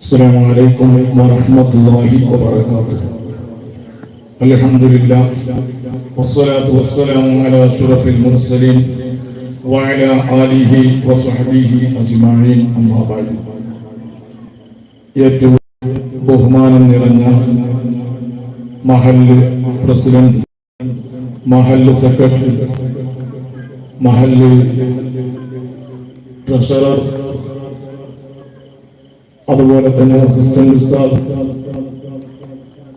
السلام عليكم ورحمة الله وبركاته. الحمد لله والصلاة والسلام على أشرف المرسلين وعلى آله وصحبه أجمعين. أما بعد. ഏറ്റവും ബഹുമാനം നിറഞ്ഞ മഹല്ല് പ്രസിഡന്റ്, മഹല്ല് സെക്രട്ടറി, മഹല്ല് ട്രഷറർ, അതുപോലെ തന്നെ അസിസ്റ്റന്റ് ഉസ്താദ്,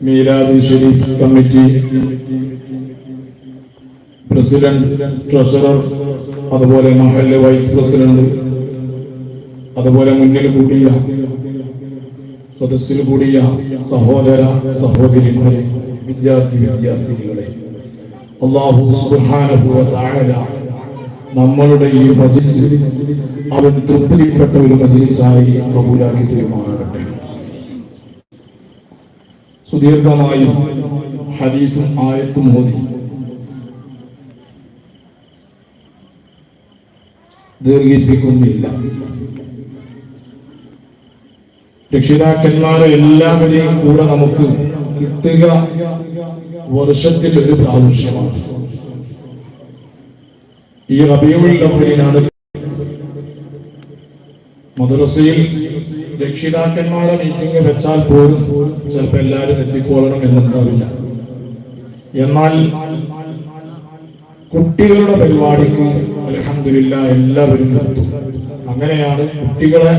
മീലാദ് ഷരീഫ് കമ്മിറ്റി പ്രസിഡന്റ്, ട്രഷറർ, അതുപോലെ മഹല്ല് വൈസ് പ്രസിഡന്റ്, അതുപോലെ മുന്നിൽ കൂടിയ സദസ്സിൽ കൂടിയ സഹോദര സഹോദരിമാരെ, വിദ്യാർത്ഥിനികളെ, അല്ലാഹു സുബ്ഹാനഹു വ തആല നമ്മളുടെ ഈ മജ്‌ലിസ് അവൻ തൃപ്തിപ്പെട്ട ഒരു മജ്‌ലിസായി കബൂലാക്കി തരുമാറാകട്ടെ. സുദീർഘമായി ഹദീസും ആയത്തും ഓതി ദീർഘിപ്പിക്കുന്നില്ല. രക്ഷിതാക്കന്മാരെ എല്ലാവരെയും കൂടെ നമുക്ക് കിട്ടുക വർഷത്തിൽ ഒരു പ്രാവശ്യമാണ്. ഈ റബീഉൽ അവ്വലിനാണ് മദ്രസയിൽ രക്ഷിതാക്കന്മാരെ മീറ്റിംഗ് വെച്ചാൽ പോലും ചിലപ്പോൾ എല്ലാവരും എത്തിക്കൊള്ളണം എന്നുണ്ടാവില്ല. എന്നാൽ കുട്ടികളുടെ പരിപാടിക്ക് അൽഹംദുലില്ലാഹ് എല്ലാവരും എത്തും. അങ്ങനെയാണ് കുട്ടികളെ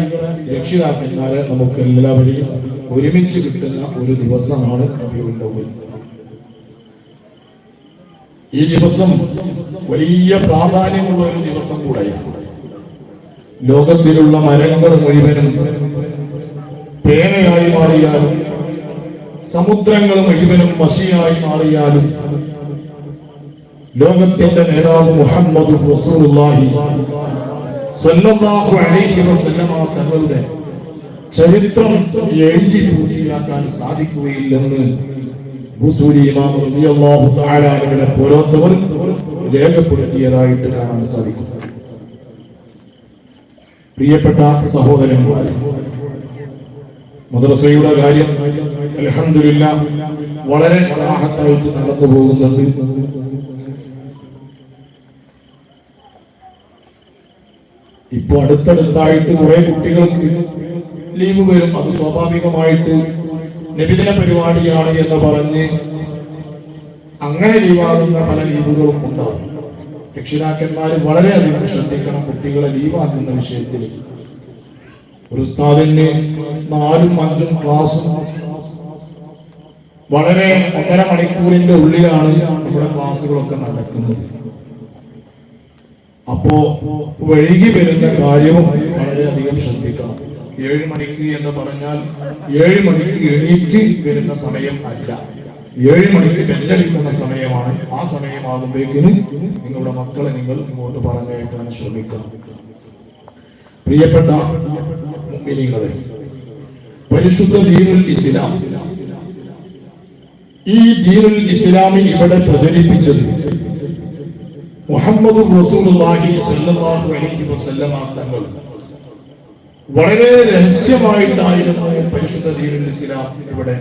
രക്ഷിതാക്കന്മാരെ നമുക്ക് എല്ലാവരെയും ഒരുമിച്ച് കിട്ടുന്ന ഒരു ദിവസമാണ് റബീഉൽ അവ്വൽ. ഈ ദിവസം വലിയ പ്രാധാന്യമുള്ള ഒരു ദിവസം കൂടെയാണ്. ലോകത്തിലുള്ള മരങ്ങൾ മുഴുവനും പേനയായി മാറിയാലും സമുദ്രങ്ങൾ മുഴുവനും മഷിയായി മാറിയാലും ലോകത്തിന്റെ നേതാവ് മുഹമ്മദ് റസൂലുള്ളാഹി സ്വല്ലല്ലാഹു അലൈഹി വസല്ലമ തങ്ങളുടെ ചരിത്രം എഴുതി പൂർത്തിയാക്കാൻ സാധിക്കുകയില്ലെന്ന് ബുസൂരി ഇമാം റളിയല്ലാഹു തആല അൻഹുവിനെ പോലത്തവർ രേഖപ്പെടുത്തിയതായിട്ട് കാണാൻ സാധിക്കും. പ്രിയപ്പെട്ട സഹോദരന്മാരെ, മദ്രസയുടെ കാര്യം അൽഹംദുലില്ലാഹ് വളരെ റാഹത്തായിട്ട് നടന്നു പോകുന്നുണ്ട്. ഇപ്പൊ അടുത്തടുത്തായിട്ട് കുറെ കുട്ടികൾക്ക് ലീവ് വരും. അത് സ്വാഭാവികമായിട്ട് നബിദിന പരിപാടിയാണ് എന്ന് പറഞ്ഞ് അങ്ങനെ ലീവാകുന്ന പല ലീവുകളും ഉണ്ടാവും. രക്ഷിതാക്കന്മാർ വളരെയധികം ശ്രദ്ധിക്കണം കുട്ടികളെ ലീവാക്കുന്ന വിഷയത്തിൽ. ഒരു ഉസ്താദിന് 4-5 ക്ലാസും വളരെ 1.5 മണിക്കൂറിന്റെ ഉള്ളിലാണ് നമ്മുടെ ക്ലാസ്സുകളൊക്കെ നടക്കുന്നത്. അപ്പോ വൈകി വരുന്ന കാര്യവും വളരെയധികം ശ്രദ്ധിക്കണം. 7 മണിക്ക് എന്ന് പറഞ്ഞാൽ 7 മണിക്ക് എണീറ്റ് വരുന്ന സമയം അല്ല, 7 മണിക്ക് ബെല്ലടിക്കുന്ന സമയമാണ്. ആ സമയമാകുമ്പോഴേക്കിന് നിങ്ങളുടെ മക്കളെ നിങ്ങൾ ഇങ്ങോട്ട് പറഞ്ഞയക്കാൻ ശ്രമിക്കണം. പ്രിയപ്പെട്ട മുഅ്മിനീങ്ങളെ, പരിശുദ്ധ ദീനുൽ ഇസ്ലാം, ഈ ദീനുൽ ഇസ്ലാമിൽ ഇവിടെ പ്രചരിപ്പിച്ചത് മുഹമ്മദ് റസൂലുള്ളാഹി സ്വല്ലല്ലാഹു അലൈഹി വസല്ലമ തങ്ങൾ വളരെ രഹസ്യമായിട്ടായിരുന്നു പരിശുദ്ധ ദീനുൽ ഇസ്ലാം ഇവിടെ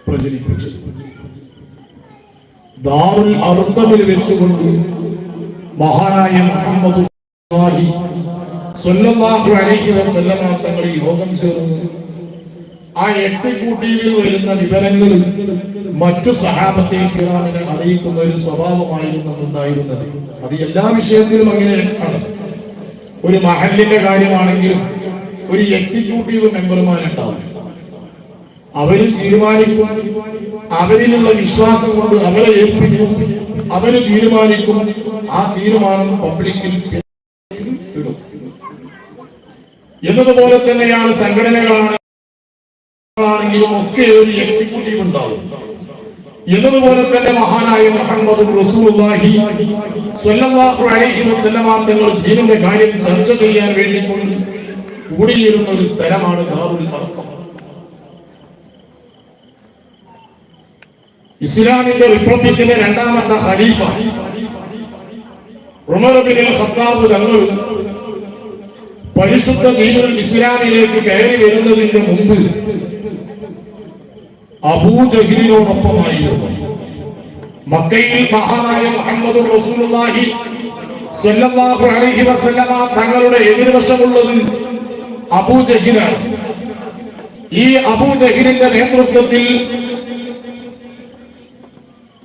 പ്രചരിപ്പിച്ചത്. ദാറുൽ അർഖമിൽ വെച്ചുകൊണ്ട് മഹാനായ മുഹമ്മദ് സ്വല്ലല്ലാഹു അലൈഹി വസല്ലമ തങ്ങൾ യോഗം ചേർന്ന് ആ എക്സിക്യൂട്ടീവിൽ വരുന്ന വിവരങ്ങൾ മറ്റു സഹാബത്തെ കിറാമിനെ അറിയിക്കുന്ന ഒരു സ്വഭാവമായിരുന്നു ഉണ്ടായിരുന്നത്. അത് എല്ലാ വിഷയത്തിലും അങ്ങനെയാണ്. ഒരു മഹല്ലിന്റെ കാര്യമാണെങ്കിലും ഒരു എക്സിക്യൂട്ടീവ് മെമ്പർമാരുണ്ടാവും. അവര് തീരുമാനിക്കും, അവരിലുള്ള വിശ്വാസം കൊണ്ട് അവരെ ഏൽപ്പിക്കും, അവര് തീരുമാനിക്കും. ആ തീരുമാനം പബ്ലിക്കിൽ ഇടും. എന്നതുപോലെ തന്നെയാണ് സംഘടനകളാണെങ്കിലും ഒക്കെ ഒരു എക്സിക്യൂട്ടീവ് ഉണ്ടാവും. എന്നതുപോലെ തന്നെ മഹാനായ മുഹമ്മദ് റസൂലുള്ളാഹി സ്വല്ലല്ലാഹു അലൈഹി വസല്ലമ തങ്ങൾ ദീനിന്റെ കാര്യം ചർച്ച ചെയ്യാൻ വേണ്ടി കൂടിയിരുന്ന ഒരു സ്ഥലമാണ് ദാറുൽ അർഖം. ഇസ്ലാമിന്റെ റിപ്പബ്ലിക്കിന്റെ 2ാമത്തെ ഖലീഫ ഉമർ ഇബ്നുൽ ഖത്താബ് തങ്ങൾ പരിശുദ്ധ ദീനുൽ ഇസ്ലാമിലേക്ക് കയറി വരുന്നതിന്റെ മുമ്പ് അബൂജഹലിനോടൊപ്പമായിരുന്നു. മക്കയിൽ മഹാനായ മുഹമ്മദ് റസൂലുള്ളാഹി സ്വല്ലല്ലാഹു അലൈഹി വസല്ലമ തങ്ങളുടെ എതിർവശമുള്ളത് അബൂജഹലാണ്. ഈ അബൂജഹലിന്റെ നേതൃത്വത്തിൽ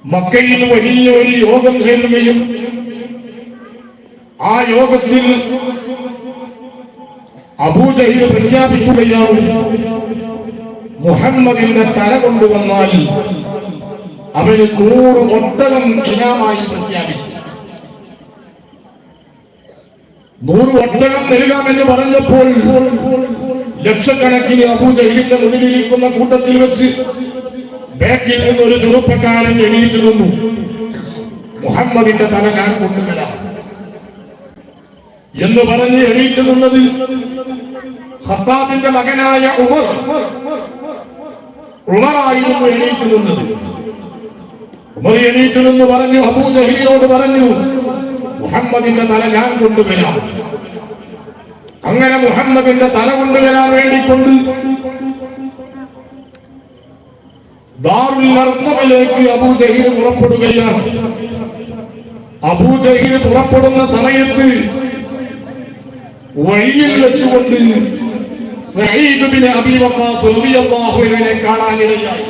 മക്കയിൽ വലിയ ഒരു യോഗം ചേരുകയും ആ യോഗത്തിൽ അബൂജഹൽ പ്രഖ്യാപിക്കുകയാണ്, മുഹമ്മദിന്റെ തല കൊണ്ടുവന്നാൽ അവന് 100 ഒട്ടകം ഇനാമായി പ്രഖ്യാപിച്ചു. 100 ഒട്ടകം നൽകാമെന്ന് പറഞ്ഞപ്പോൾ ലക്ഷക്കണക്കിന് അബൂജഹലിന്റെ മുന്നിലിരിക്കുന്ന കൂട്ടത്തിൽ വെച്ച് ബാക്കിൽ നിന്ന് ഒരു ചെറുപ്പക്കാരൻ എണീറ്റ് നിന്നു. മുഹമ്മദിന്റെ തല ഞാൻ കൊണ്ടുവരാം എന്ന് പറഞ്ഞ് എണീറ്റ് നിന്നത് ഖത്താബിന്റെ മകനായ ഉമറായിരുന്നു എണീറ്റ് നിന്നത്. ഉമർ എണീറ്റ് നിന്ന് പറഞ്ഞു, അബൂജഹലിനോട് പറഞ്ഞു, മുഹമ്മദിന്റെ തല ഞാൻ കൊണ്ടുവരാം. അങ്ങനെ മുഹമ്മദിന്റെ തല കൊണ്ടുവരാൻ വേണ്ടിക്കൊണ്ട് ദാറുൽ അർഖമിലേക്ക് അബൂജഹൽ പുറപ്പെടുകയാണ്. അബൂജഹൽ പുറപ്പെടുന്ന സമയത്ത് വഴിയിൽ വെച്ചുകൊണ്ട് സഈദ് ബിൻ അബീ വഖാസ് റളിയല്ലാഹു അൻഹുവിനെ കാണാനിടയായി.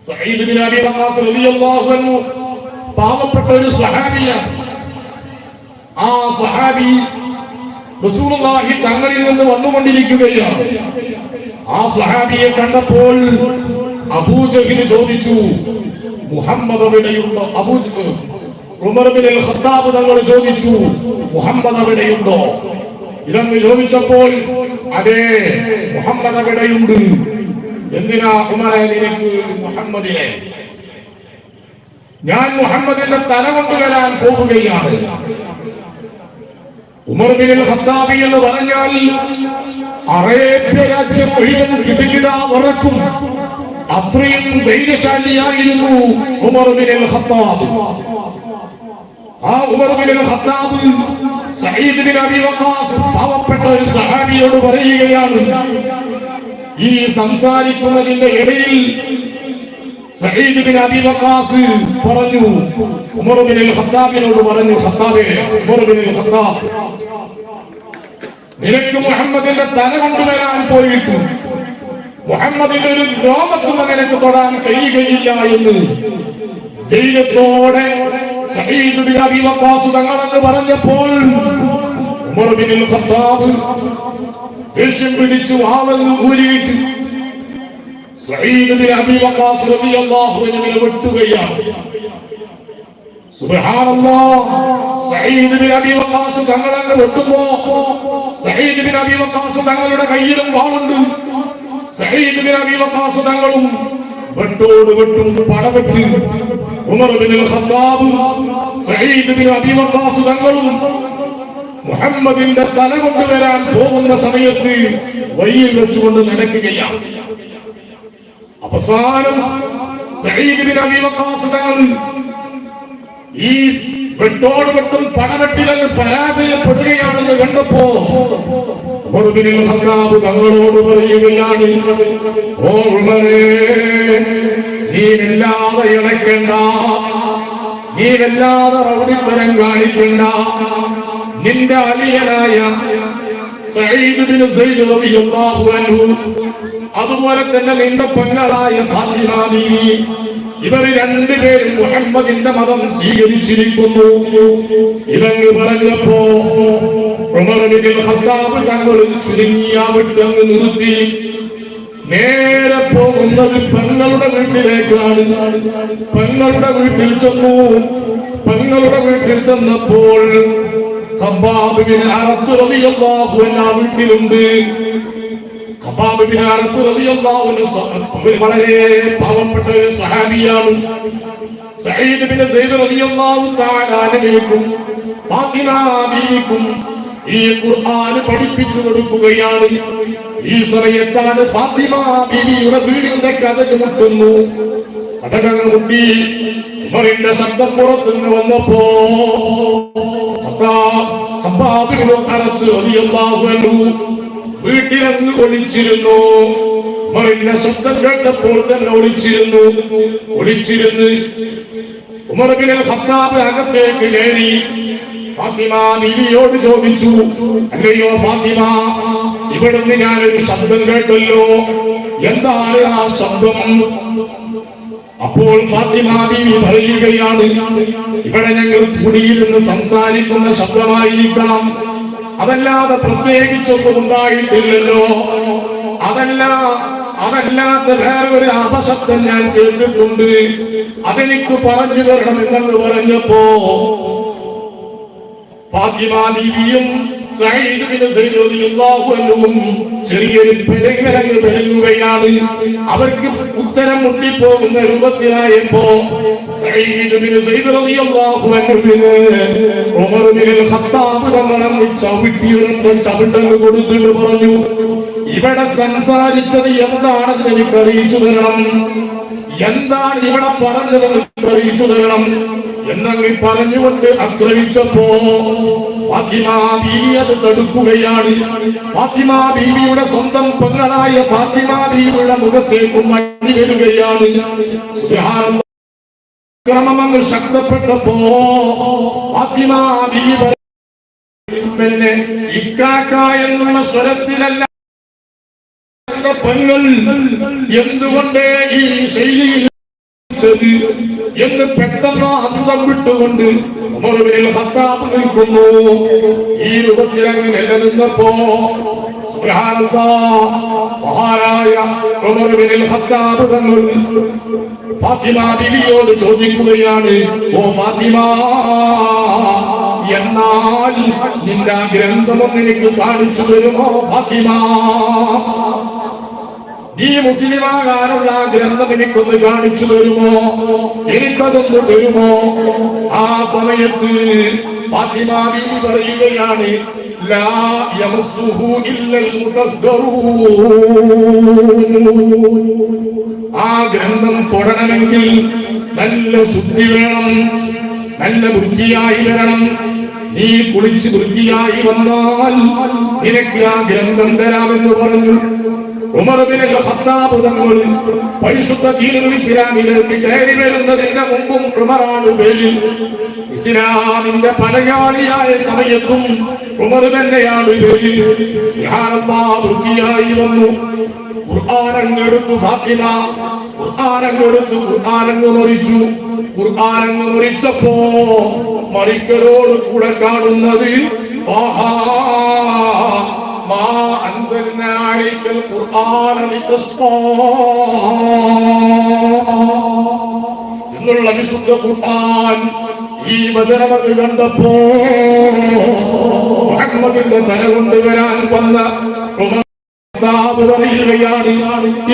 സഈദ് ബിൻ അബീ വഖാസ് റളിയല്ലാഹു അൻഹു പാവപ്പെട്ട ഒരു സ്വഹാബിയാണ്. ആ സ്വഹാബി റസൂലുള്ളാഹി തങ്ങളിൽ നിന്ന് വന്നുകൊണ്ടിരിക്കുകയാണ്. ആ സ്വഹാബിയെ കണ്ടപ്പോൾ അബൂജഹൽ ചോദിച്ചു, മുഹമ്മദ് എവിടെയുണ്ടോ? ഉമർ ബിൻ അൽ ഖത്താബ് തങ്ങൾ ചോദിച്ചു, മുഹമ്മദ് എവിടെയുണ്ടോ? ഇതെന്ന് ചോദിച്ചപ്പോൾ അതേ, മുഹമ്മദ് എവിടെയുണ്ട്. എന്തിനാ ഉമറെ നിനക്ക് മുഹമ്മദിനെ? ഞാൻ മുഹമ്മദിന്റെ തല കൊണ്ടുവരാൻ പോകുകയാണ്. ഉമർ ബിൻ അൽ ഖത്താബ് എന്ന് പറഞ്ഞാൽ അറേബ്യ രാജ്യം മുഴുവൻ കിടുകിടാ വിറക്കും. അത്രയും ധൈര്യശാലിയായിരുന്നു ഉമർ ബിൻ അൽ ഖത്താബ്. ആ ഉമർ ബിൻ അൽ ഖത്താബ് സഈദ് ബിൻ അബീ വഖാസ് പാവപ്പെട്ട ഒരു സഹാബിയോട് പറയുകയാണ്. ഈ സംസാരിക്കുന്നതിന്റെ ഇടയിൽ സഈദ് ബിൻ അബീ വഖാസ് പറഞ്ഞു, ഉമർ ബിൻ അൽ ഖത്താബിനോട് പറഞ്ഞു, ഖത്താബേ, ഉമർ ബിൻ അൽ ഖത്താബ്, നിനക്ക് മുഹമ്മദിന്റെ തല കൊണ്ടുവരാൻ പോയിട്ട് മുഹമ്മദിന്റെ ഒരു രോമത്തും നിനക്ക് തൊടാൻ കഴിയുകയില്ല എന്ന് ധൈര്യത്തോടെ സഈദ് ബിൻ അബീ വഖാസ് തങ്ങളെന്ന് പറഞ്ഞപ്പോൾ ഉമർ ബിൻ അൽ ഖത്താബ് ദേഷ്യം പിടിച്ചു ആവെന്ന് ഊരിയിട്ട് സഈദ് ബിൻ അബീ വഖാസ് റളിയല്ലാഹു അൻഹുവിനെ വെട്ടുകയാണ്. സുബ്ഹാനല്ലാഹ്, സഈദ് ബിൻ അബീ വഖാസ് തങ്ങളെ വെട്ടുമ്പോ സഈദ് ബിൻ അബീ വഖാസ് തങ്ങളുടെ കയ്യിലും വാളുണ്ട്. സഈദ് ബിൻ അബീ വഖാസ് തങ്ങളും വെട്ടോട് വെട്ടും പടവെട്ടി ഉമർ ബിൻ അൽ ഖത്താബ് സഈദ് ബിൻ അബീ വഖാസ് തങ്ങളും മുഹമ്മദിന്റെ തല കൊണ്ടുവരാൻ പോകുന്ന സമയത്ത് വഴിയിൽ വെച്ചുകൊണ്ട് നടക്കുകയാണ്. അവസാനം സഈദ് ബിൻ അബീ വഖാസ് തങ്ങൾ ഈ വെട്ടോട് വെട്ടും പടവെട്ടിലങ്ങ് പരാജയപ്പെടുകയാണെന്ന് കണ്ടപ്പോ ഉമർ ബിൻ അൽ ഖത്താബ് തങ്ങളോട് പറയുകയാണ്, ഓ ഉമറേ, നീ വല്ലാതെ ഇളക്കണ്ട, നീ വല്ലാതെ റൗഡിത്തരം കാണിക്കണ്ട. നിന്റെ അലിയനായ സഈദ് ബിൻ സൈദ് റളിയല്ലാഹു അൻഹു, അതുപോലെ തന്നെ നിന്റെ പെങ്ങളായ ഫാത്തിമ ബീവി, ഇവർ രണ്ടുപേരും മുഹമ്മദിന്റെ മതം സ്വീകരിച്ചിരിക്കുന്നു. ഇതങ്ങ് പറഞ്ഞപ്പോ ഉമർ ബിൻ അൽ ഖത്താബ് തങ്ങൾ ചുരുങ്ങിയ വിട്ടങ്ങ് നിർത്തി നേരെ പോകുന്നത് പെങ്ങളുടെ വീട്ടിലേക്കാണ്. പെങ്ങളുടെ വീട്ടിൽ ചെന്നു. പെങ്ങളുടെ വീട്ടിൽ ചെന്നപ്പോൾ ഖബ്ബാബ് ബിൻ അറത്ത് റളിയല്ലാഹു അൻഹു വീട്ടിലുണ്ട്. ഖബ്ബാബ് ബിൻ അറത്ത് റളിയല്ലാഹു അൻഹു വളരെ പാവപ്പെട്ട സ്വഹാബിയാണ്. സഈദ് ബിൻ സൈദ് റളിയല്ലാഹു തആല അൻഹുവിനും ഫാത്തിമ ബീവിക്കും ഈ ഖുർആൻ പഠിപ്പിച്ചു കൊടുക്കുകയാണ്. ഈ സമയത്താണ് ഫാത്തിമ ബീവിയുടെ വീടിന്റെ കഥക് മുട്ടുന്നു. കഥക് മുട്ടി ഉമറിന്റെ ശബ്ദം പുറത്തുനിന്ന് വന്നപ്പോ ഖബ്ബാബ് ഇബ്നു അറത്ത് റളിയല്ലാഹു അൻഹു വീട്ടിലങ്ങ് ഒളിച്ചിരുന്നു. ഉമറിന്റെ ശബ്ദം കേട്ടപ്പോൾ തന്നെ ഒളിച്ചിരുന്ന് ഉമർ ഇബ്നുൽ ഖത്താബ് അകത്തേക്ക് കയറി ഫാത്തിമ ബീവിയോട് ചോദിച്ചു, അല്ലയോ ഫാത്തിമ, ഇവിടുന്ന് ഞാനൊരു ശബ്ദം കേട്ടല്ലോ, എന്താണ് ആ ശബ്ദം? അപ്പോൾ ഫാത്തിമ ബീവി പറയുകയാണ്, ഇവിടെ ഞങ്ങൾ കൂടിയിരുന്ന് സംസാരിക്കുന്ന ശബ്ദമായിരിക്കണം, അതല്ലാതെ പ്രത്യേകിച്ചൊന്നും ഉണ്ടായിട്ടില്ലല്ലോ. അതല്ലാത്ത വേറെ ഒരു അപശബ്ദം ഞാൻ കേട്ടിട്ടുണ്ട്, അതെനിക്ക് പറഞ്ഞു തരണമെന്ന് പറഞ്ഞപ്പോ ഫാത്തിമ ബീവിയും സഈദ് ബിൻ സൈദ് റളിയല്ലാഹു അൻഹുവും ചെറിയൊരു പെരുങ്ങുകയാണ്. അവർക്ക് ഉത്തരം മുട്ടിപ്പോകുന്ന രൂപത്തിലായപ്പോ സഈദ് ബിൻ സൈദ് റളിയല്ലാഹു അൻഹുവിന് ഉമർ ഇബ്നുൽ ഖത്താബ് തങ്ങളെ ചവിട്ടങ്ങ് കൊടുത്തിട്ട് പറഞ്ഞു, ഇവിടെ സംസാരിച്ചത് എന്താണെന്ന് എനിക്ക് അറിയിച്ചു തരണം, എന്താണ് ഇവിടെ പറഞ്ഞത് അറിയിച്ചു തരണം എന്നങ്ങ് പറഞ്ഞുകൊണ്ട് ആക്രമിച്ചപ്പോ ഫാത്തിമ ബീവി അത് തടുക്കുകയാണ്. ഫാത്തിമ ബീവിയുടെ സ്വന്തം പെങ്ങളായ ഫാത്തിമ ബീവിയുടെ മുഖത്തേക്ക് മഴ വരികയാണ്. ക്രമമങ്ങ് ശക്തപ്പെട്ടപ്പോ ഫാത്തിമ ബീവി പിന്നെ ഇക്കാക്ക എന്നുള്ള സ്വരത്തിലല്ല പെങ്ങൾ എന്തുകൊണ്ട് ഈ ശൈലിയിൽ എന്ന് പെട്ടെന്ന് അന്തം വിട്ടുകൊണ്ട് ഉമർ ഇബ്നുൽ ഖത്താബ് നിൽക്കുന്നു. ഈ രൂപത്തിൽ അങ്ങനെ നിലനിന്നപ്പോ മഹാനായ ഉമർ ഇബ്നുൽ ഖത്താബ് തങ്ങൾ ഫാത്തിമ ബീവിയോട് ചോദിക്കുകയാണ്, ഓ ഫാത്തിമ, എന്നാൽ നിന്റെ ഗ്രന്ഥം എനിക്ക് കാണിച്ചു തരുമോ ഫാത്തിമ? നീ മുസ്ലിമാകാനുള്ള ഗ്രന്ഥം എനിക്കൊന്ന് കാണിച്ചു തരുമോ, എനിക്കതൊന്ന് തരുമോ? ആ സമയത്ത് ഫാത്തിമ ബീവി പറയുകയാണ്, ലാ യമസ്സുഹു ഇല്ലൽ മുതഹ്ഹറൂൻ. ആ ഗ്രന്ഥം തൊടണമെങ്കിൽ നല്ല ശുദ്ധി വേണം, നല്ല വൃത്തിയായി വരണം. നീ കുളിച്ച് വൃത്തിയായി വന്നാൽ നിനക്ക് ആ ഗ്രന്ഥം തരാമെന്ന് പറഞ്ഞു. ഉമർ ഇബ്നുൽ ഖത്താബ് തങ്ങൾ പരിശുദ്ധ ദീനുൽ ഇസ്ലാമിലേക്ക് കയറി വരുന്നതിന്റെ മുമ്പും ഉമറാണ് പേര്. ഇസ്ലാമിന്റെ പടയാളിയായ സമയത്തും ഉമർ തന്നെയാണ് പേര്. സുബ്ഹാനല്ലാഹ്, വൃത്തിയായി വന്നു. ഖുർആനങ്ങെടുത്തു ഫാത്തിമ, ഖുർആനങ്ങ് മറിച്ചപ്പോ മറിക്കലോട് കൂടെ കാണുന്നത് മാ അൻസൽനാ അലൈക്കൽ ഖുർആന ലിതസ്ഖാ എന്നുള്ള വിശുദ്ധ ഖുർആൻ. ഈ വചനമൊക്കെ കണ്ടപ്പോ മുഹമ്മദിന്റെ തല കൊണ്ടുവരാൻ വന്ന പറയുകയാണ്,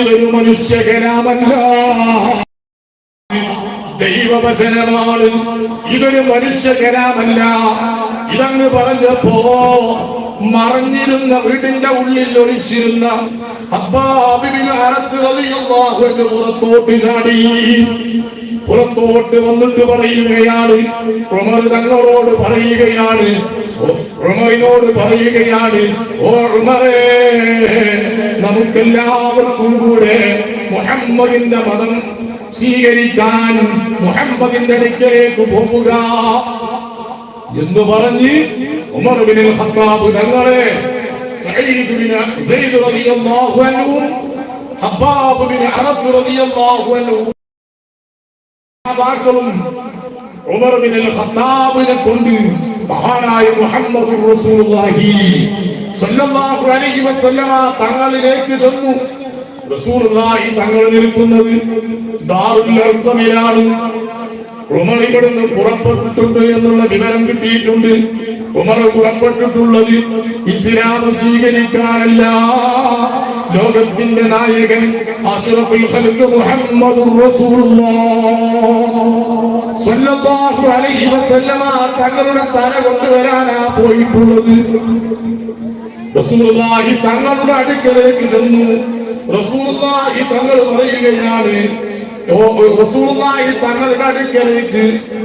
ഇതൊരു മനുഷ്യകലാമല്ല, ദൈവവചനമാണ്, ഇതൊരു മനുഷ്യകലാമല്ല. ഇതങ്ങ് പറഞ്ഞപ്പോ മറഞ്ഞിരുന്ന വീടിന്റെ ഉള്ളിൽ ഒളിച്ചിരുന്ന ഖബ്ബാബ് ഇബ്നു അറത്ത് റളിയല്ലാഹു അൻഹു പുറത്തോട്ട് ചാടി. പുറത്തോട്ട് വന്നിട്ട് പറയുകയാണ്, ഉമർ തങ്ങളോട് പറയുകയാണ്, ഓ ഉമറേ, നമുക്കെല്ലാവർക്കും കൂടെ മുഹമ്മദിന്റെ മതം സ്വീകരിക്കാൻ മുഹമ്മദിന്റെ അടുക്കലേക്ക് പോവുക എന്ന് പറഞ്ഞ് ഉമർ ഇബ്നുൽ ഖത്താബ് തങ്ങളെ സഈദ് ബിൻ സൈദ് റളിയല്ലാഹു അൻഹു, ഖബ്ബാബ് ബിൻ അറത്ത് റളിയല്ലാഹു അൻഹു ഉമർ ഇബ്നുൽ ഖത്താബിനെ കൊണ്ട് മഹാനായ മുഹമ്മദുർ റസൂലുള്ളാഹി സ്വല്ലല്ലാഹു അലൈഹി വസല്ലമ തങ്ങളിലേക്ക് ചെന്നു. റസൂലുള്ളാഹി തങ്ങൾ നിൽക്കുന്നത് ദാറുൽ അർഖമിലാണ്. ഉമർ ഇവിടുന്ന് പുറപ്പെട്ടിട്ടുണ്ട് എന്നുള്ള വിവരം കിട്ടിയിട്ടുണ്ട്. ഉമർ പുറപ്പെട്ടിട്ടുള്ളത് ഇസ്ലാം സ്വീകരിക്കാനല്ല, ലോകത്തിന്റെ നായകൻ അഷ്റഫുൽ ഖൽഖ് മുഹമ്മദുർ റസൂലുള്ളാഹ് സ്വല്ലല്ലാഹു അലൈഹി വസല്ലമ തങ്ങളുടെ തല കൊണ്ടുവരാനാ പോയിട്ടുള്ളത്. റസൂലുള്ളാഹി തങ്ങളുടെ അടുക്കലേക്ക് ചെന്നു. റസൂലുള്ളാഹി തങ്ങൾ പറയുകയാണ്, റസൂലുള്ളാഹി തങ്ങളുടെ അടുക്കലേക്ക്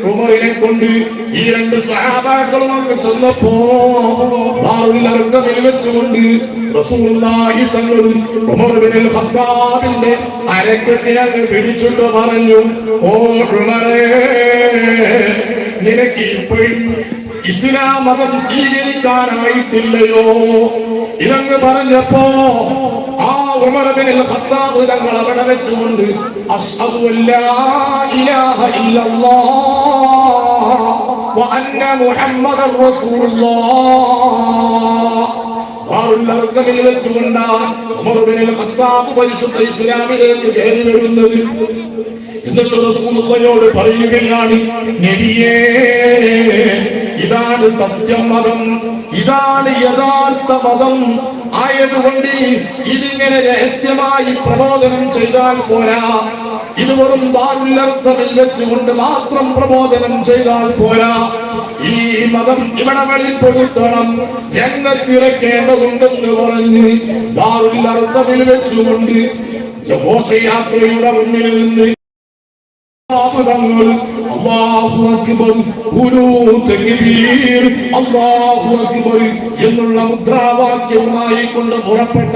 ഉമറിനെ കൊണ്ട് ഈ രണ്ട് സഹാബാക്കളും അങ്ങ് ചെന്നപ്പോ വെച്ചുകൊണ്ട് റസൂലുള്ളാഹി തങ്ങൾ ഉമർ ഇബ്നുൽ ഖത്താബിന്റെ അരക്കെട്ടിനെ പിടിച്ചിട്ട് പറഞ്ഞു, ഓ ഉമറേ, നിനക്ക് ഇപ്പോഴും ഇസ്ലാം മതം സ്വീകരിക്കാനായിട്ടില്ലയോ? ഇതങ്ങ് പറഞ്ഞപ്പോ ആ ഉമർ ഇബ്നുൽ ഖത്താബ് തങ്ങൾ അവിടെ വെച്ചുകൊണ്ട് അശ്ഹദു അല്ലാ ഇലാഹ ഇല്ലല്ലാഹ് വ അന്ന മുഹമ്മദർ റസൂലുള്ളാഹ് വെച്ചുകൊണ്ട് ഉമർ ഇബ്നുൽ ഖത്താബ് പരിശുദ്ധ ഇസ്ലാമിലേക്ക് കയറി വരുന്നത്. എന്നിട്ട് റസൂലുള്ളാഹിയോട് പറയുകയാണ്, നബിയേ, ഇതാണ് സത്യമതം, ഇതാണ് യഥാർത്ഥ മതം. ആയതുകൊണ്ട് ഇതിങ്ങനെ രഹസ്യമായി പ്രബോധനം ചെയ്താൽ പോരാ, ഇത് വെറും ദാറുൽ അർഖമിൽ വെച്ചുകൊണ്ട് മാത്രം പ്രബോധനം ചെയ്താൽ പോരാ. ഈ മതം ഇവിടങ്ങളിൽ പൊരുത്തണം, രംഗത്തിറക്കേണ്ടതുണ്ടെന്ന് പറഞ്ഞ് ദാറുൽ അർഖമിൽ വെച്ചുകൊണ്ട് ഘോഷയാത്രയുടെ മുന്നിൽ നിന്ന് അല്ലാഹു അക്ബർ, തക്ബീർ, അല്ലാഹു അക്ബർ എന്നുള്ള മുദ്രാവാക്യവുമായി കൊണ്ട് പുറപ്പെട്ട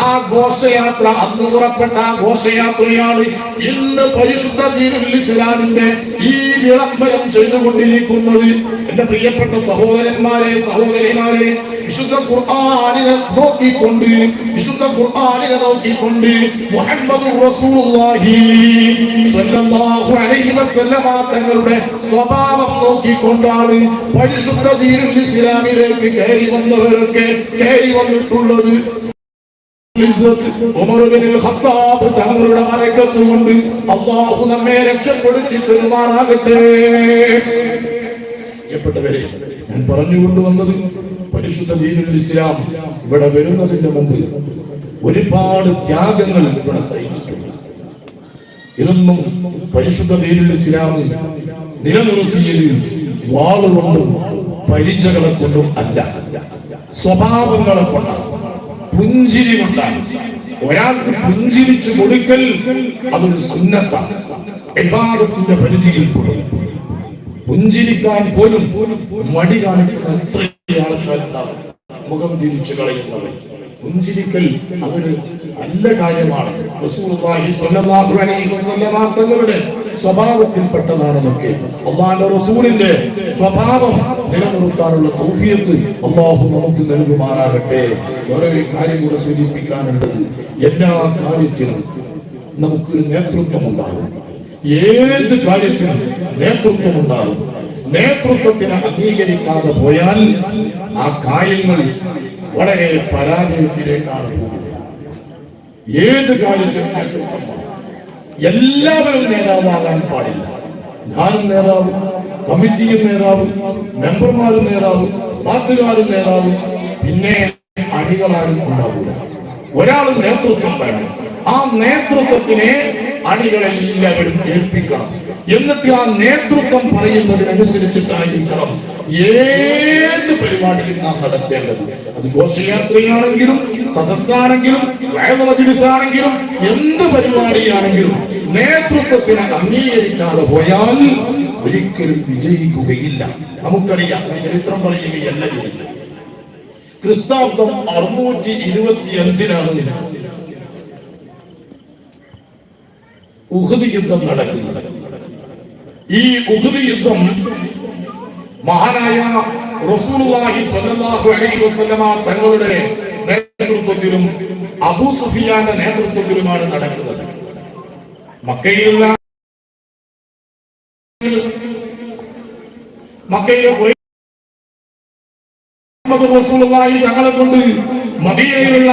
ആ ഘോഷയാത്ര, അന്ന് പുറപ്പെട്ട ആ ഘോഷയാത്രയാണ് ഇന്ന് പരിശുദ്ധ ദീനുൽ ഇസ്ലാമിന്റെ ഈ വിളംബരം ചെയ്തുകൊണ്ടിരിക്കുന്നത്. എന്റെ പ്രിയപ്പെട്ട സഹോദരന്മാരെ, സഹോദരിമാരെ, വിശുദ്ധ ഖുർആനിനെ നോക്കിക്കൊണ്ട് മുഹമ്മദ് റസൂലുള്ളാഹി സ്വല്ലല്ലാഹു അലൈഹി വസല്ലമ തങ്ങളുടെ സ്വഭാവം നോക്കിക്കൊണ്ടാണ് പരിശുദ്ധ ദീനുൽ ഇസ്ലാമിലേക്ക് കയറി വന്നിട്ടുള്ളത്. ഉമർ ഇബ്നുൽ ഖത്താബ് തങ്ങളുടെ ബറക്കത്ത് കൊണ്ട് അല്ലാഹു നമ്മെ രക്ഷപ്പെടുത്തി പെരുമാറാകട്ടെ. പ്രിയപ്പെട്ടവരെ, ഞാൻ പറഞ്ഞുകൊണ്ടുവന്നത് പരിശുദ്ധ ദീനുൽ ഇസ്ലാം ഇവിടെ വരുന്നതിന് മുമ്പ് ഒരുപാട് ത്യാഗങ്ങൾ ഇവിടെ സഹിച്ചിട്ടുണ്ട്. ഇതൊന്നും പരിശുദ്ധ ദീനുൽ ഇസ്ലാം നിലനിർത്തിയത് വാളുകൊണ്ടും പരിചകളെ കൊണ്ടും അല്ല, സ്വഭാവങ്ങളെ കൊണ്ടാണ്, പുഞ്ചിരി കൊണ്ടാണ്. ഒരാൾക്ക് പുഞ്ചിരിച്ചു കൊടുക്കൽ അതൊരു സുന്നത്താണ്, ഇബാദത്തിന്റെ പരിധിയിൽപ്പെടും. പുഞ്ചിരിക്കാൻ പോലും മടി കാണിക്കുന്ന എത്രയോ ആൾക്കാരുണ്ടാവും, മുഖം തിരിച്ചു കളയുന്നവർ. പുഞ്ചിരിക്കൽ അതൊരു നല്ല കാര്യമാണ്. റസൂലുള്ളാഹി സ്വല്ലല്ലാഹു അലൈഹി വസല്ലമ തങ്ങളുടെ സ്വഭാവത്തിൽപ്പെട്ടതാണെന്നൊക്കെ അല്ലാഹുവിന്റെ റസൂലിന്റെ സ്വഭാവം നിലനിർത്താനുള്ള തൗഫീഖ് അല്ലാഹു നമുക്ക് നൽകുമാറാകട്ടെ. വേറെ ഒരു കാര്യം കൂടെ സൂചിപ്പിക്കാനുള്ളത്, എല്ലാ കാര്യത്തിലും നമുക്ക് നേതൃത്വം ഉണ്ടാകും. ഏത് കാര്യത്തിനും നേതൃത്വം ഉണ്ടാകും. നേതൃത്വത്തിന് അംഗീകരിക്കാതെ പോയാൽ ആ കാര്യങ്ങൾ വളരെ പരാജയത്തിലേക്കാണ് പോകുന്നത്. ഏത് കാര്യത്തിനും നേതൃത്വം വേണം. എല്ലാവരും നേതാവാകാൻ പാടില്ല. ഞാനും നേതാവും, കമ്മിറ്റിയും നേതാവും, മെമ്പർമാരും നേതാവും, നാട്ടുകാരും നേതാവും, പിന്നെ അണികളാരും ഉണ്ടാവില്ല. ഒരാൾ നേതൃത്വം വേണം. ആ നേതൃത്വത്തിനെ അണികളെല്ലാവരും ഏൽപ്പിക്കണം. എന്നിട്ട് ആ നേതൃത്വം പറയുന്നതിനനുസരിച്ചിട്ടായിരിക്കണം ഏത് പരിപാടിയും നാം നടത്തേണ്ടത്. അത് ഘോഷയാത്രയാണെങ്കിലും സദസ്സാണെങ്കിലും മജ്‌ലിസാണെങ്കിലും എന്ത് പരിപാടിയാണെങ്കിലും നേതൃത്വത്തിനെ അംഗീകരിക്കാതെ പോയാൽ ഒരിക്കലും വിജയിക്കുകയില്ല. നമുക്കറിയാം, ചരിത്രം പറയുകയല്ല ചെയ്യുന്നത്. ക്രിസ്താബ്ദം 625 ഉഹദ് യുദ്ധം നടക്കുന്നത്. ഈ ഉഹദ് യുദ്ധം മഹാനായ റസൂലുള്ളാഹി സ്വല്ലല്ലാഹു അലൈഹി വസല്ലമ തങ്ങളുടെ നേതൃത്വത്തിലും അബൂ സുഫിയാന്റെ നേതൃത്വത്തിലുമാണ് നടക്കുന്നത്. മക്കയിലെ റസൂലുള്ളാഹി തങ്ങളെ കൊണ്ട് മദീനയിലുള്ള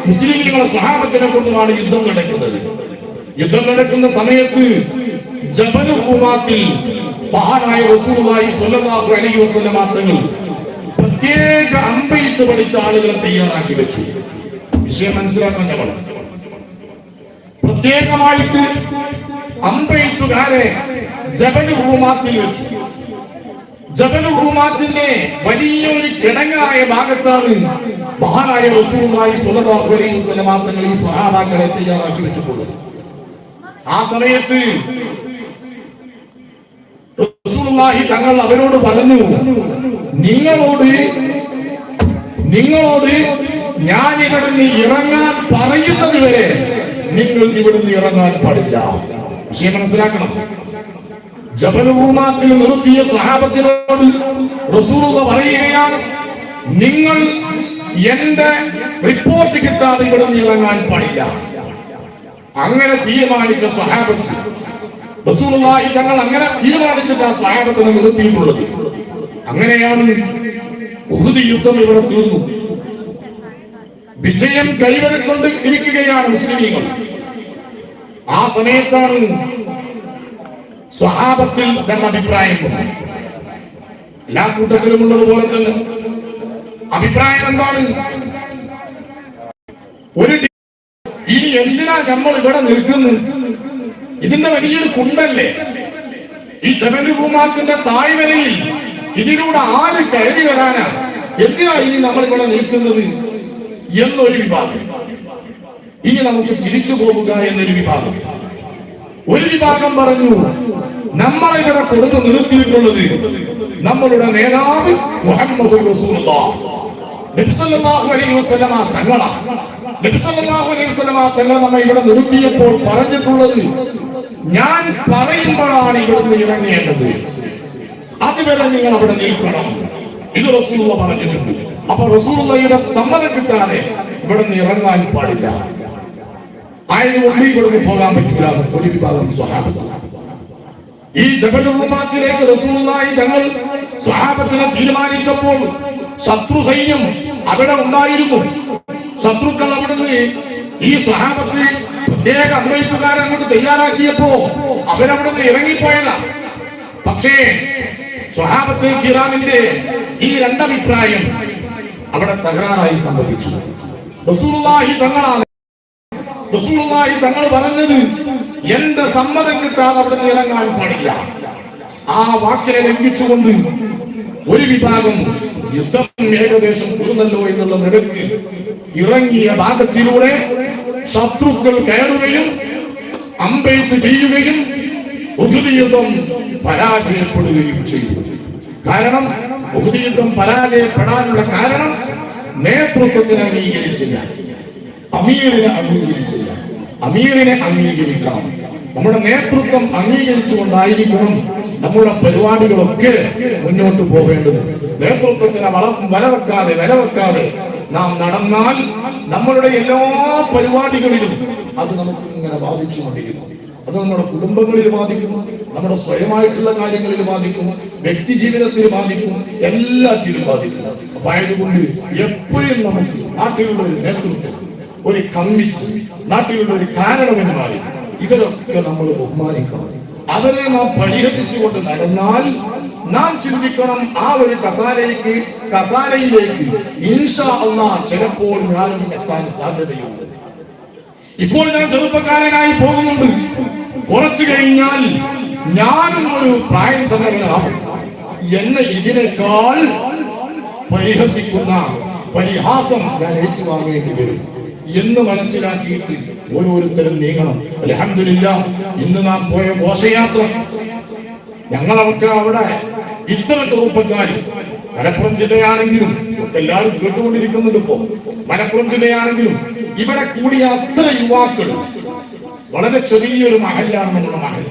മുസ്ലിംകളെ സ്വഹാബത്തിനെ കൊണ്ടുമാണ് യുദ്ധം നടക്കുന്നത്. യുദ്ധം നടക്കുന്ന സമയത്ത് ജബൽ റുമാത്തിൽ മഹാനായ റസൂലുള്ളാഹി സ്വല്ലല്ലാഹു അലൈഹി വസല്ലമ തങ്ങൾ പ്രത്യേക അമ്പെയ്ത്ത് പഠിച്ച ആളുകളെ തയ്യാറാക്കി വെച്ചു. വിഷയം മനസ്സിലാക്കാൻ ഞാൻ പറഞ്ഞു. പ്രത്യേകമായിട്ട് അമ്പെയ്ത്തുകാരെ ജബൽ റുമാത്തിൽ വെച്ചു. ജബൽ റുമാത്തിന്റെ വലിയൊരു കിടങ്ങായ ഭാഗത്താണ് മഹാനായ റസൂലുള്ളാഹി സ്വല്ലല്ലാഹു അലൈഹി വസല്ലമ തങ്ങൾ ഈ സ്വഹാബാക്കളെ തയ്യാറാക്കി വെച്ചിട്ടുള്ളത്. ആ സമയത്ത് റസൂലുള്ളാഹി തങ്ങൾ അവരോട് പറഞ്ഞു, നിങ്ങളോട് ഞാൻ ഇവിടുന്ന് ഇറങ്ങാൻ പറയുന്നത് വരെ നിങ്ങൾ ഇവിടുന്ന് ഇറങ്ങാൻ പാടില്ല. വിഷയം മനസ്സിലാക്കണം. ജബൽ റൂമാത്തിൽ നിർത്തിയ സഹാബത്തിനോട് റസൂലുള്ളാഹി പറയുകയാണ്, നിങ്ങൾ എന്റെ റിപ്പോർട്ട് കിട്ടാതെ ഇവിടുന്ന് ഇറങ്ങാൻ പാടില്ല. അങ്ങനെ തീരുമാനിച്ച സഹാബത്ത്, റസൂലുള്ളാഹി തങ്ങൾ അങ്ങനെ തീരുമാനിച്ചിട്ട് ആ സഹാബത്തിനെ നിർത്തിയിട്ടുള്ളത്. അങ്ങനെയാണ് ഉഹുദ് യുദ്ധം ഇവിടെ തീർന്നു. വിജയം കൈവരിക്കൊണ്ട് ഇരിക്കുകയാണ് മുസ്ലിമീങ്ങൾ. ആ സമയത്താണ് സ്വഹാബത്തിൽ രണ്ട് അഭിപ്രായം. എല്ലാ കൂട്ടത്തിലും ഉള്ളതുപോലെ തന്നെ അഭിപ്രായം എന്താണ്? ഇനി എന്തിനാ നമ്മൾ ഇവിടെ നിൽക്കുന്നു? ഇതിന്റെ വലിയൊരു കുണ്ടല്ലേ ഈ ജബൽ റൂമാത്തിന്റെ താഴ്വരയിൽ, ഇതിലൂടെ ആര് കയറി വരാനാ? എന്തിനാ ഇനി നമ്മൾ ഇവിടെ നിൽക്കുന്നത് എന്നൊരു വിഭാഗം. ഇനി നമുക്ക് തിരിച്ചു പോവുക എന്നൊരു വിഭാഗം. ഒരു വിഭാഗം പറഞ്ഞു, നമ്മളെ ഇവിടെ കൊടുത്തു നിർത്തിയിട്ടുള്ളത് നമ്മളുടെ നേതാവ് മുഹമ്മദ് റസൂലുള്ളാഹി നബി സല്ലല്ലാഹു അലൈഹി വസല്ലമ തങ്ങളാണ്. നബി സല്ലല്ലാഹു അലൈഹി വസല്ലമ തങ്ങൾ നമ്മെ ഇവിടെ നിർത്തിയപ്പോൾ പറഞ്ഞിട്ടുള്ളത്, ഞാൻ പറയുമ്പോഴാണ് ഇവിടുന്ന് ഇറങ്ങേണ്ടത്, അതുവരെ നിങ്ങൾ അവിടെ നിൽക്കണം. ഇത് റസൂലുള്ളാഹി പറഞ്ഞിട്ടുണ്ട്. അപ്പൊ റസൂലുള്ളാഹിയുടെ സമ്മതം കിട്ടാതെ ഇവിടുന്ന് ഇറങ്ങാൻ പാടില്ല. ആയതുകൊണ്ട് ഇവിടുന്ന് പോകാൻ പറ്റില്ല. ഒരു വിഭാഗം സ്വഹാബത്ത് ഈ ജബൽ റൂമാത്തിലേക്ക് റസൂലുള്ളാഹി തങ്ങൾ സ്വഹാബത്തിനെ തീരുമാനിച്ചപ്പോൾ ശത്രു സൈന്യം അവിടെ ഉണ്ടായിരുന്നു. ശത്രുക്കൾ അവിടുന്ന് ഈ സ്വഹാബത്ത് പ്രത്യേക അമ്പെയ്ത്തുകാരെ അങ്ങോട്ട് തയ്യാറാക്കിയപ്പോ അവരവിടുന്ന് ഇറങ്ങിപ്പോയതാ. പക്ഷേ സ്വഹാബത്തെ കിറാമിന്റെ ഈ രണ്ടഭിപ്രായം അവിടെ തകരാറായി സംഭവിച്ചു. റസൂലുള്ളാഹി തങ്ങൾ പറഞ്ഞത്, എന്റെ സമ്മതം കിട്ടാതെ അവിടെ ഇറങ്ങാൻ പാടില്ല. ആ വാക്കിനെ ലംഘിച്ചുകൊണ്ട് ഒരു വിഭാഗം യുദ്ധം ഏകദേശം തീർന്നല്ലോ എന്നുള്ള നിലയ്ക്ക് ഇറങ്ങിയ ഭാഗത്തിലൂടെ ശത്രുക്കൾ കയറുകയും അമ്പെയ്ത്ത് ചെയ്യുകയും ഉഹുദ് യുദ്ധം പരാജയപ്പെടുകയും ചെയ്തു. കാരണം ഉഹുദ് യുദ്ധം പരാജയപ്പെടാനുള്ള കാരണം നേതൃത്വത്തിന് അംഗീകരിച്ചില്ല, അമീറിനെ അംഗീകരിക്കണം. നമ്മുടെ നേതൃത്വം അംഗീകരിച്ചുകൊണ്ടായിരിക്കണം നമ്മുടെ പരിപാടികളൊക്കെ മുന്നോട്ട് പോകേണ്ടത്. നേതൃത്വത്തിന് വിലവെക്കാതെ നാം നടന്നാൽ നമ്മളുടെ എല്ലാ പരിപാടികളിലും അത് നമുക്ക് ഇങ്ങനെ ബാധിച്ചുകൊണ്ടിരിക്കും. അത് നമ്മുടെ കുടുംബങ്ങളിൽ ബാധിക്കും, നമ്മുടെ സ്വയമായിട്ടുള്ള കാര്യങ്ങളിൽ ബാധിക്കും, വ്യക്തി ജീവിതത്തിൽ ബാധിക്കും, എല്ലാത്തിലും ബാധിക്കും. അപ്പൊ ആയതുകൊണ്ട് എപ്പോഴും നമുക്ക് നാട്ടിലുള്ള ഒരു നേതൃത്വം, ഒരു കമ്മിറ്റി, നാട്ടിലുള്ള ഒരു കാരണവന്മാർ, ഇവരൊക്കെ നമ്മൾ ബഹുമാനിക്കണം. അവരെ നാം പരിഹസിച്ചുകൊണ്ട് നടന്നാൽ നാം ചിന്തിക്കണം, ആ ഒരു കസാരയിലേക്ക് ഇൻഷാ അല്ലാഹ് ചിലപ്പോൾ ഞാനും എത്താൻ സാധ്യതയുണ്ട്. ഇപ്പോൾ ഞാൻ ചെറുപ്പക്കാരനായി പോകുന്നുണ്ട്, കുറച്ചു കഴിഞ്ഞാൽ ഞാനും ഒരു പ്രായം ചെന്നവനാകും. എന്നെ ഇതിനേക്കാൾ പരിഹസിക്കുന്ന പരിഹാസം ഞാൻ ഏറ്റുവാങ്ങേണ്ടി വരും എന്ന് മനസ്സിലാക്കിയിട്ട് ഓരോരുത്തരും നീങ്ങണം. അൽഹംദുലില്ലാഹ്, ഇന്ന് നാം പോയ ഘോഷയാത്ര, ഞങ്ങളൊക്കെ അവിടെ ഇത്ര ചെറുപ്പക്കാർ, മലപ്പുറം ജില്ലയാണെങ്കിലും എല്ലാവരും കേട്ടുകൊണ്ടിരിക്കുന്നുണ്ട്. ഇപ്പോ മലപ്പുറം ജില്ലയാണെങ്കിലും ഇവിടെ കൂടിയ അത്ര യുവാക്കൾ, വളരെ ചെറിയൊരു മഹല്ലാണ് നമ്മുടെ മഹൽ.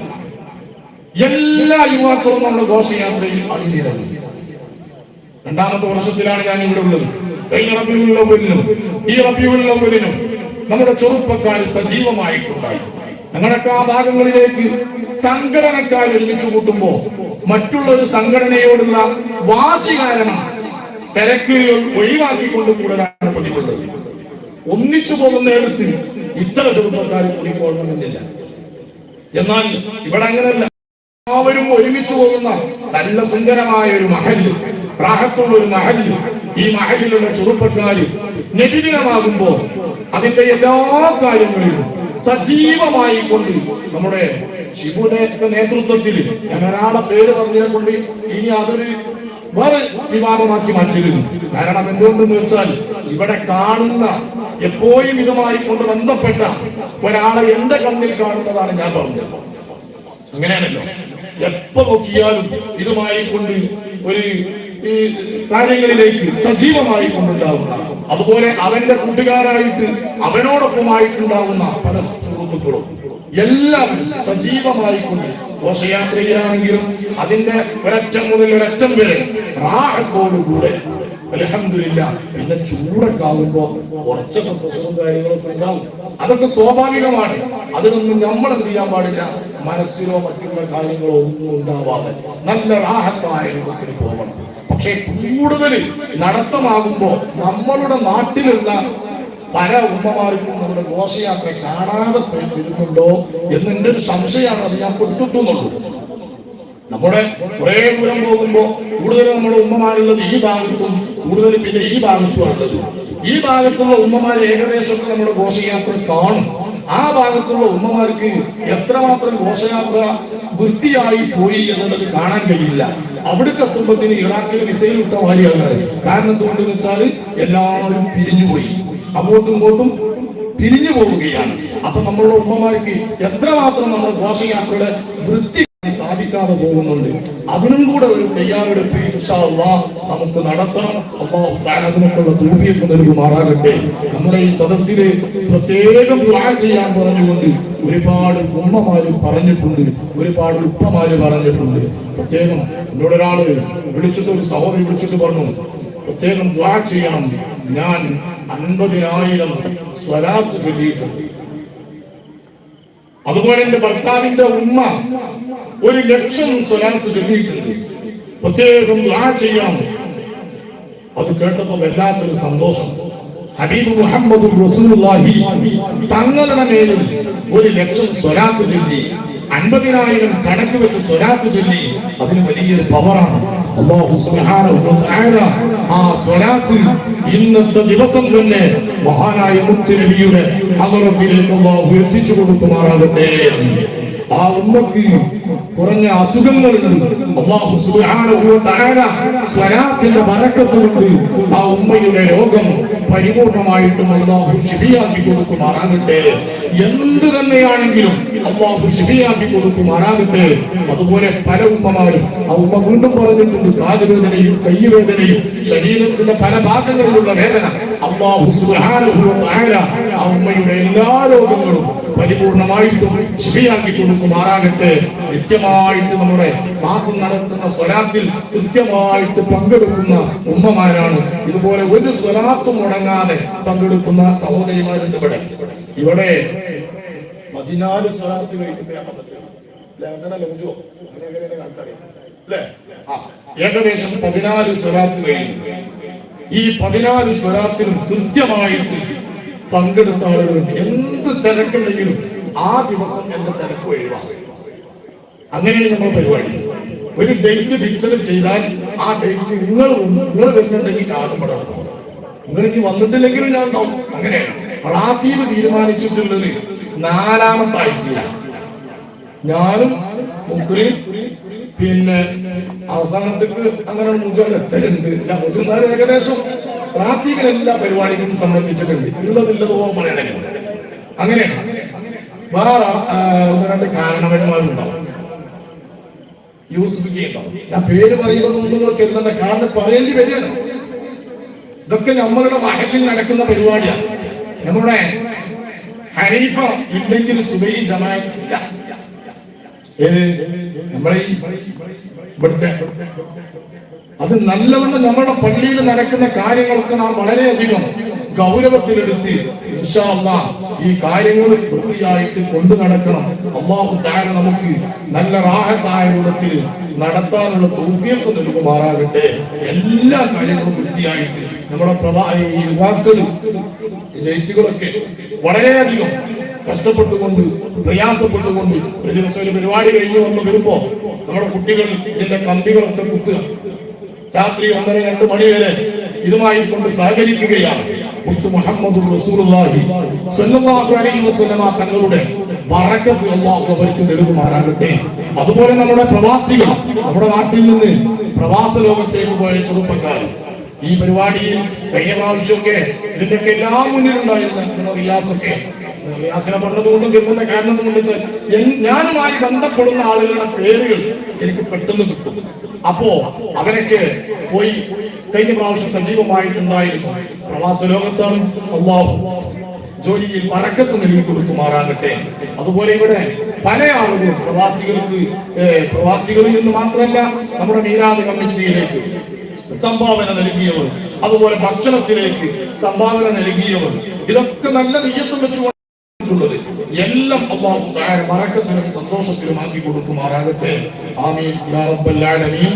എല്ലാ യുവാക്കളും നമ്മുടെ ഘോഷയാത്രയിൽ അണിനിരന്നു. രണ്ടാമത്തെ വർഷത്തിലാണ് ഞാൻ ഇവിടെ ഉള്ളത്. കഴിഞ്ഞ റബീഉൽ അവ്വലിനും ഈ റബീഉൽ അവ്വലിനും നമ്മുടെ ചെറുപ്പക്കാർ സജീവമായിട്ടുണ്ടായി. ഞങ്ങളൊക്കെ ആ ഭാഗങ്ങളിലേക്ക് സംഘടനക്കാർ ഒരുമിച്ച് കൂട്ടുമ്പോ മറ്റുള്ള ഒരു സംഘടനയോടുള്ള വാശി കാരണം തിരക്കുകൾ ഒഴിവാക്കിക്കൊണ്ട് കൂടാനാണ് പതിവുള്ളത്. ഒന്നിച്ചു പോകുന്നിടത്ത് ഇത്ര ചെറുപ്പക്കാർ കൂടിക്കൊള്ളണമെന്നില്ല. എന്നാൽ ഇവിടെ അങ്ങനെയല്ല, എല്ലാവരും ഒരുമിച്ച് പോകുന്ന നല്ല സുന്ദരമായ ഒരു മഹല്ല്, റാഹത്തുള്ള ഒരു മഹല്ല്. ഈ മഹല്ലിലുള്ള ചെറുപ്പക്കാര് നബിദിനമാകുമ്പോ അതിന്റെ എല്ലാ കാര്യങ്ങളിലും സജീവമായി കൊണ്ട് നമ്മുടെ ഷിബുടെ നേതൃത്വത്തിൽ, ഞാൻ ഒരാളെ പേര് പറഞ്ഞതിനെ കൊണ്ട് ഇനി അതൊരു വേറെ വിവാദമാക്കി മാറ്റരുത്. കാരണം എന്തുകൊണ്ടെന്ന് വെച്ചാൽ ഇവിടെ കാണുന്ന എപ്പോഴും ഇതുമായി കൊണ്ട് ബന്ധപ്പെട്ട ഒരാളെ എന്റെ കണ്ണിൽ കാണുന്നതാണ് ഞാൻ പറഞ്ഞത്. അങ്ങനെയാണല്ലോ, എപ്പോ നോക്കിയാലും ഇതുമായി കൊണ്ട് ഒരു ഈ കാര്യങ്ങളിലേക്ക് സജീവമായി കൊണ്ടുണ്ടാവുന്ന, അതുപോലെ അവന്റെ കൂട്ടുകാരായിട്ട് അവനോടൊപ്പമായിട്ടുണ്ടാവുന്ന പല സുഹൃത്തുക്കളും എല്ലാം സജീവമായിക്കൊണ്ട് ഘോഷയാത്രയിലാണെങ്കിലും അതിന്റെ ഒരറ്റം മുതൽ ഒരറ്റം വരെ റാഹത്തോടുകൂടെ അൽഹംദുലില്ലാഹ്. പിന്നെ ചൂടൊക്കെ ആകുമ്പോ കുറച്ചൊക്കെ പ്രശ്നവും കാര്യങ്ങളൊക്കെ ഉണ്ടാവും. അതൊക്കെ സ്വാഭാവികമാണ്. അതിനൊന്നും നമ്മൾ എന്ത് ചെയ്യാൻ പാടില്ല, മനസ്സിലോ മറ്റുള്ള കാര്യങ്ങളോ ഒന്നും ഉണ്ടാവാതെ നല്ല റാഹത്തായ രൂപത്തിൽ പോകണം. പക്ഷെ കൂടുതൽ നടത്തമാകുമ്പോ നമ്മളുടെ നാട്ടിലുള്ള പല ഉമ്മമാർക്കും നമ്മുടെ ഘോഷയാത്ര കാണാതെ വരുന്നുണ്ടോ എന്നെന്റെ ഒരു സംശയമാണ്. അത് ഞാൻ കൊടുത്തിട്ടുന്നുള്ളൂ. നമ്മുടെ കുറെ ദൂരം പോകുമ്പോ കൂടുതൽ നമ്മുടെ ഉമ്മമാരുള്ളത് ഈ ഭാഗത്തും കൂടുതൽ പിന്നെ ഈ ഭാഗത്തുമാണുള്ളത്. ഈ ഭാഗത്തുള്ള ഉമ്മമാർ ഏകദേശമൊക്കെ നമ്മുടെ ഘോഷയാത്ര കാണും. ആ ഭാഗത്തുള്ള ഉമ്മമാർക്ക് എത്രമാത്രം ഘോഷയാത്ര വൃത്തിയായി പോയി എന്നുള്ളത് കാണാൻ കഴിയില്ല. അവിടേക്ക് എത്തുമ്പോഴത്തേന് ഇറാഖിൽ മിസൈൽ വിട്ട മാതിരിയാണ്. കാരണം എന്തുകൊണ്ടെന്ന് വെച്ചാൽ എല്ലാവരും പിരിഞ്ഞുപോയി, അങ്ങോട്ടും ഇങ്ങോട്ടും പിരിഞ്ഞു പോവുകയാണ്. അപ്പൊ നമ്മളുടെ ഉമ്മമാർക്ക് എത്രമാത്രം നമ്മുടെ ഘോഷയാത്രയുടെ വൃത്തി സാധിക്കാതെ പോകുന്നുണ്ട്. അതിനും കൂടെ ഒരു തയ്യാറെടുപ്പ് ഇൻഷാ അല്ലാഹ് നമുക്ക് നടത്തണം. അല്ലാഹു തആല അതിനൊക്കെയുള്ള തൗഫീഖ് നൽകുമാറാകട്ടെ. നമ്മുടെ ഈ സദസ്സില് പ്രത്യേകം ദുആ ചെയ്യാൻ പറഞ്ഞുകൊണ്ട് ഒരുപാട് ഉമ്മമാര് പറഞ്ഞിട്ടുണ്ട്, ഒരുപാട് ഉപ്പമാര് പറഞ്ഞിട്ടുണ്ട്. പ്രത്യേകം എന്നോട് ഒരാള് വിളിച്ചിട്ട്, ഒരു സഹോദരി വിളിച്ചിട്ട് പറഞ്ഞു, പ്രത്യേകം ദുആ ചെയ്യണം, ഞാൻ 50,000 സ്വലാത്ത് ചൊല്ലിയിട്ടുണ്ട്. അതുപോലെ എന്റെ ഭർത്താവിന്റെ ഉമ്മ 1,00,000 സ്വലാത്ത് ചൊല്ലിയിട്ടുണ്ട്. പ്രത്യേകം ദുആ ചെയ്യണം. അത് കേട്ടപ്പോൾ വല്ലാത്തൊരു സന്തോഷം. ഹബീബ് മുഹമ്മദ് റസൂലുള്ളാഹി തങ്ങളുടെ മേലും 1,00,000 സ്വലാത്ത് ചൊല്ലി, 50,000 കണക്ക് വെച്ച് സ്വലാത്ത് ചൊല്ലി. അതിന് വലിയൊരു പവറാണ്. അല്ലാഹു സുബ്ഹാനഹു വ തആല ആ സ്വലാത്ത് ഇന്നത്തെ ദിവസം തന്നെ മഹാനായ മുത്തുനബിയുടെ ഹദറത്തിലേക്ക് അല്ലാഹു എത്തിച്ചു കൊടുക്കുമാറാകട്ടെ. ആ ഉമ്മക്ക് കുറഞ്ഞ അസുഖങ്ങളുണ്ട്. അല്ലാഹു സുബ്ഹാനഹു വ തആല സ്വലാത്തിന്റെ ബറക്കത്ത് കൊണ്ട് ആ ഉമ്മയുടെ രോഗം പരിപൂർണമായിട്ടും അല്ലാഹു ശിഫയാക്കി കൊടുക്കുമാറാകട്ടെ. എന്ത് തന്നെയാണെങ്കിലും അല്ലാഹു ശിഫയാക്കി കൊടുക്കുമാറാകട്ടെ. അതുപോലെ പല ഉമ്മമാരും, ആ ഉമ്മ വീണ്ടും പറഞ്ഞിട്ടുണ്ട്, കാലുവേദനയും കൈവേദനയും ശരീരത്തിന്റെ പല ഭാഗങ്ങളിലുള്ള വേദന അല്ലാഹു സുബ്ഹാനഹു വ തആല ആ ഉമ്മയുടെ എല്ലാ രോഗങ്ങളും പരിപൂർണമായിട്ടും ശിഫയാക്കി കൊടുക്കുമാറാകട്ടെ. കൃത്യമായിട്ട് നമ്മുടെ മാസം നടത്തുന്ന സ്വലാത്തിൽ കൃത്യമായിട്ട് പങ്കെടുക്കുന്ന ഉമ്മമാരാണ്. ഇതുപോലെ ഒരു സ്വലാത്തും മുടങ്ങാതെ പങ്കെടുക്കുന്ന സഹോദരിമാരുണ്ട്. ഇവിടെ 14 സ്വലാത്ത് ഏകദേശം 14 സ്വലാത്ത് കഴിഞ്ഞു. ഈ 14 സ്വലാത്തിലും കൃത്യമായിട്ട് പങ്കെടുത്ത ആളുകളുണ്ട്. എന്ത് തിരക്കുണ്ടെങ്കിലും ആ ദിവസം എന്റെ തിരക്ക് ഒഴിവാകും. അങ്ങനെയാണ് നമ്മൾ പരിപാടി. ഒരു ഡേറ്റ് ഫിക്സ് ചെയ്താൽ ആ ഡേറ്റ് നിങ്ങൾ വരുന്നുണ്ടെങ്കിൽ കാണുമ്പോഴാണ്. നിങ്ങൾക്ക് വന്നിട്ടില്ലെങ്കിലും ഞാൻ ഉണ്ടാവും. അങ്ങനെയാണ് റാത്തീബ് തീരുമാനിച്ചിട്ടുള്ളത് 4ാമത്തെ ആഴ്ചയിലാണ്. ഞാനും മുക്രിയും പിന്നെ അവസാനത്തേക്ക് അങ്ങനെ മുജോട് എത്തലുണ്ട്. മുജുന്നാല് ഏകദേശം റാത്തീബിന് എല്ലാ പരിപാടികളും സംബന്ധിച്ചിട്ടുണ്ട്. ഉള്ളതില്ലതോ പറയണേ. അങ്ങനെയാണ്. വേറെ 1-2 കാരണവന്മാരുണ്ടാവും. യൂസുഫ് ഉണ്ടാവും. ഞാൻ പേര് പറയുമ്പോൾ നിങ്ങൾക്ക് എന്താണ് കാരണം പറയേണ്ടി വരികയാണ്. ഇതൊക്കെ നമ്മളുടെ മഹലിൽ നടക്കുന്ന പരിപാടിയാണ്. നമ്മുടെ ഹനീഫ ഇല്ലെങ്കിൽ സുബൈ ജമാഅത്ത് ഇല്ല. നമ്മളെ ഇവിടുത്തെ അത് നല്ലവണ്ണം നമ്മുടെ പള്ളിയിൽ നടക്കുന്ന കാര്യങ്ങളൊക്കെ നാം വളരെയധികം ഗൗരവത്തിലെടുത്ത് ഇൻഷാ അല്ലാഹ് ഈ കാര്യങ്ങൾ വൃത്തിയായിട്ട് കൊണ്ടു നടക്കണം. അല്ലാഹു തആല നമുക്ക് നല്ല റാഹത്തായ രൂപത്തിൽ നടത്താനുള്ള തൗഫീഖ് നൽകുമാറാകട്ടെ. എല്ലാ കാര്യങ്ങളും വൃത്തിയായിട്ട് നമ്മുടെ ഈ യുവാക്കള് ജയിറ്റുകളൊക്കെ വളരെയധികം കഷ്ടപ്പെട്ടുകൊണ്ട് പ്രയാസപ്പെട്ടുകൊണ്ട് ഒരു ദിവസം ഒരു പരിപാടി കഴിഞ്ഞ് വന്ന് വരുമ്പോ നമ്മുടെ കുട്ടികൾ ഇതിന്റെ കമ്പികളൊക്കെ കുത്തുക. രാത്രി 1-2 മണി വരെ ഇതുമായി കൊണ്ട് സഹകരിക്കുകയാണ്. മുത്ത് മുഹമ്മദ് റസൂലുള്ളാഹി സ്വല്ലല്ലാഹു അലൈഹി വസല്ലമ തങ്ങളുടെ ബറക്കത്ത് അല്ലാഹു അവർക്ക് നൽകുമാറാകട്ടെ. അതുപോലെ നമ്മുടെ പ്രവാസികൾ, നമ്മുടെ നാട്ടിൽ നിന്ന് പ്രവാസ ലോകത്തേക്ക് പോയ ചെറുപ്പക്കാർ ഈ പരിപാടിയിൽ കഴിഞ്ഞ പ്രാവശ്യമൊക്കെ ഇതിന്റെയൊക്കെ എല്ലാം മുന്നിലുണ്ടായിരുന്ന റിയാസൊക്കെ, റിയാസിനെ പറഞ്ഞതുകൊണ്ടും കിട്ടുന്ന കാരണം കൊണ്ട് ഞാനുമായി ബന്ധപ്പെടുന്ന ആളുകളുടെ പേരുകൾ എനിക്ക് പെട്ടെന്ന് കിട്ടും. അപ്പോ അവരൊക്കെ പോയി കഴിഞ്ഞ പ്രാവശ്യം സജീവമായിട്ടുണ്ടായിരുന്നു. പ്രവാസ ലോകത്താണ്. അല്ലാഹു ജോലിയിൽ ബറക്കത്ത് നൽകി കൊടുക്കുമാറാകട്ടെ. അതുപോലെ ഇവിടെ പല ആളുകളും പ്രവാസികളിൽ നിന്ന് മാത്രമല്ല നമ്മുടെ മീലാദ് കമ്മിറ്റിയിലേക്ക് സംഭാവന നൽകിയവർ, അതുപോലെ ഭക്ഷണത്തിലേക്ക് സംഭാവന നൽകിയവർ, ഇതൊക്കെ നല്ല നെയ്യത്തും വെച്ചുകൊണ്ടുള്ളത് എല്ലാം അല്ലാഹു തആല ബറക്കത്തിലും സന്തോഷത്തിലും ആക്കി കൊടുക്കുമാറാകട്ടെ. ആമീൻ യാ റബ്ബൽ ആലമീൻ.